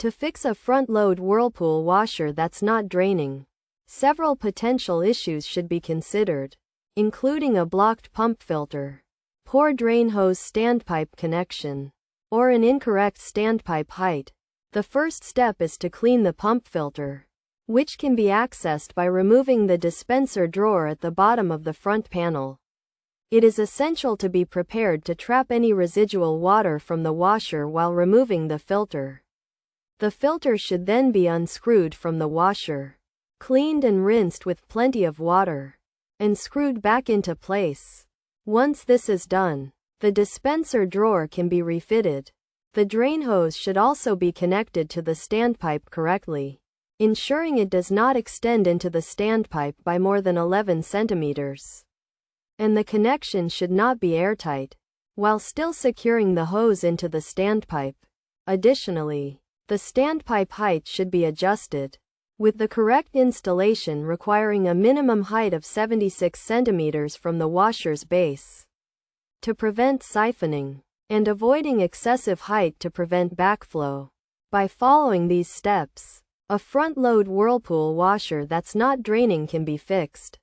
To fix a front-load Whirlpool washer that's not draining, several potential issues should be considered, including a blocked pump filter, poor drain hose standpipe connection, or an incorrect standpipe height. The first step is to clean the pump filter, which can be accessed by removing the dispenser drawer at the bottom of the front panel. It is essential to be prepared to trap any residual water from the washer while removing the filter. The filter should then be unscrewed from the washer, cleaned and rinsed with plenty of water, and screwed back into place. Once this is done, the dispenser drawer can be refitted. The drain hose should also be connected to the standpipe correctly, ensuring it does not extend into the standpipe by more than 11 centimeters. And the connection should not be airtight, while still securing the hose into the standpipe. Additionally, the standpipe height should be adjusted, with the correct installation requiring a minimum height of 76 centimeters from the washer's base, to prevent siphoning, and avoiding excessive height to prevent backflow. By following these steps, a front-load Whirlpool washer that's not draining can be fixed.